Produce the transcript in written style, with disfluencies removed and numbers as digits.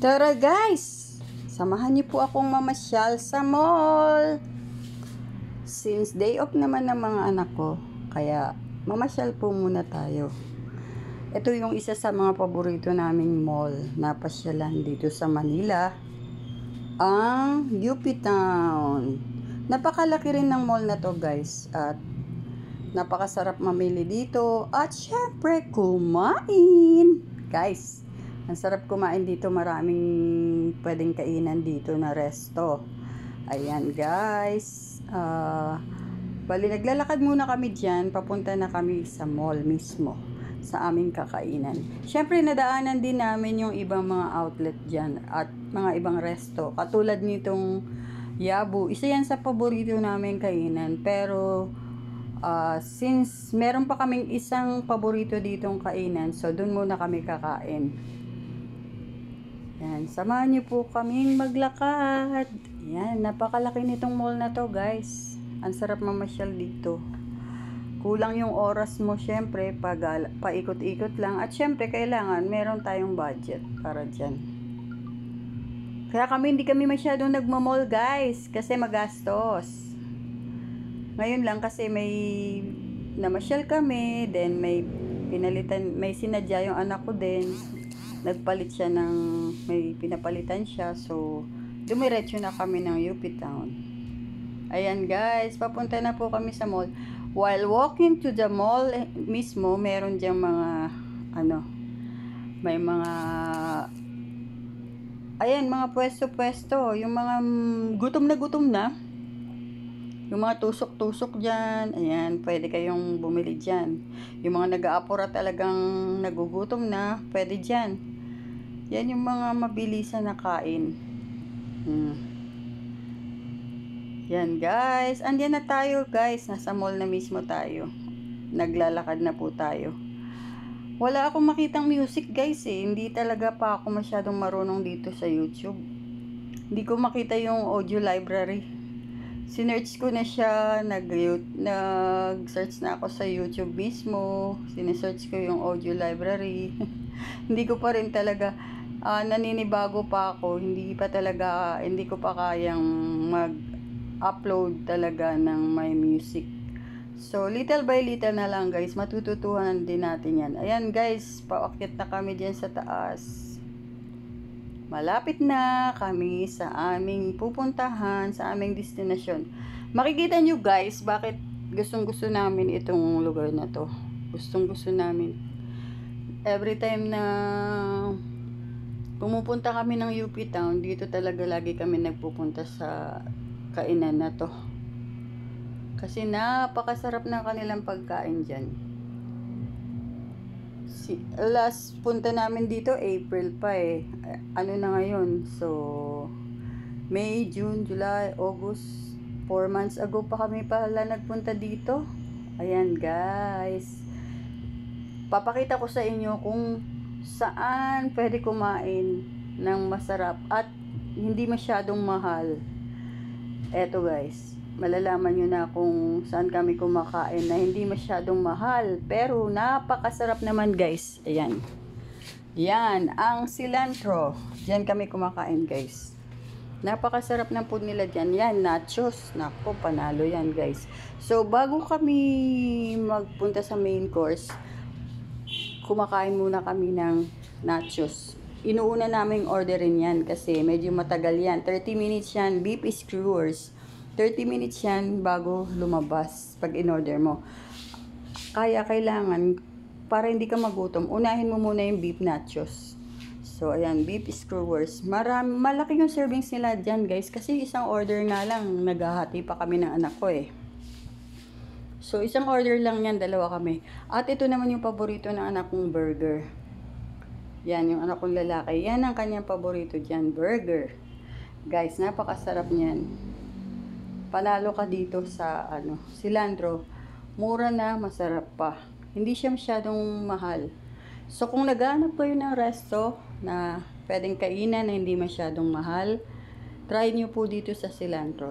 Tara guys, samahan niyo po akong mamasyal sa mall. Since day off naman ng mga anak ko, kaya mamasyal po muna tayo. Ito yung isa sa mga paborito naming mall na pasyalan dito sa Manila, ang UP Town. Napakalaki rin ng mall na to guys, at napakasarap mamili dito at syempre kumain. Guys, ang sarap kumain dito, maraming pwedeng kainan dito na resto. Ayan guys, bali naglalakad muna kami dyan, papunta na kami sa mall mismo, sa aming kakainan. Syempre nadaanan din namin yung ibang mga outlet dyan at mga ibang resto, katulad nitong Yabu. Isa yan sa paborito namin kainan, pero since meron pa kaming isang paborito ditong kainan, so dun muna kami kakain. Yan, samahan niyo po kaming maglakad. Yan, napakalaki nitong mall na to guys. Ang sarap mamasyal dito. Kulang yung oras mo syempre pag paikot-ikot lang, at syempre kailangan meron tayong budget para dyan. Kaya hindi kami masyadong nagmamall guys, kasi magastos. Ngayon lang kasi may namasyal kami, then may pinalitan, may sinadya yung anak ko din. Nagpalit siya ng, may pinapalitan siya, so dumiretso na kami ng UP Town. Ayan guys, papunta na po kami sa mall. While walking to the mall mismo, meron diyang mga may mga mga pwesto-pwesto, yung mga gutom na, yung mga tusok-tusok dyan. Ayan, pwede kayong bumili dyan. Yung mga nag-aapura talagang nagugutom na, pwede dyan. Yan yung mga mabilisan na kain. Yan guys, andyan na tayo guys, nasa mall na mismo tayo. Naglalakad na po tayo. Wala akong makitang music guys hindi talaga pa ako masyadong marunong dito sa YouTube. Hindi ko makita yung audio library. Sinearch ko na siya, nag-search na ako sa YouTube mismo. Sinesearch ko yung audio library. Hindi ko pa rin talaga, naninibago pa ako. Hindi ko pa kayang mag-upload talaga ng my music. So, little by little na lang guys, matututuhan din natin yan. Ayan guys, paakyat na kami dyan sa taas. Malapit na kami sa aming pupuntahan, sa aming destinasyon. Makikita nyo guys, bakit gustong-gusto namin itong lugar na to. Gustong-gusto namin. Every time na pumupunta kami ng UP Town, dito talaga lagi kami nagpupunta sa kainan na to. Kasi napakasarap ng kanilang pagkain dyan. Last punta namin dito, April pa ano na ngayon? So, May, June, July, August, 4 months ago pa kami pala nagpunta dito. Ayan guys. Papakita ko sa inyo kung saan pwede kumain ng masarap at hindi masyadong mahal. Eto guys, malalaman nyo na kung saan kami kumakain na hindi masyadong mahal, pero napakasarap naman guys. Ayan. Yan, ang cilantro. Diyan kami kumakain guys. Napakasarap ng food nila dyan. Yan, nachos. Nako, panalo yan guys. So, bago kami magpunta sa main course, kumakain muna kami ng nachos. Inuuna naming orderin yan kasi medyo matagal yan. 30 minutes yan, beef skewers. 30 minutes yan bago lumabas pag in-order mo. Kaya kailangan, para hindi ka magutom, unahin mo muna yung beef nachos. So, ayan, beef skewers. Malaki yung servings nila dyan guys, kasi isang order nga lang, naghahati pa kami ng anak ko So, isang order lang yan, dalawa kami. At ito naman yung paborito ng anak kong burger. Yan, yung anak kong lalaki. Yan ang kanyang paborito dyan, burger. Guys, napakasarap niyan. Panalo ka dito sa cilantro. Mura na, masarap pa. Hindi siya masyadong mahal. So, kung naghahanap kayo ng resto na pwedeng kainan na hindi masyadong mahal, try nyo po dito sa cilantro.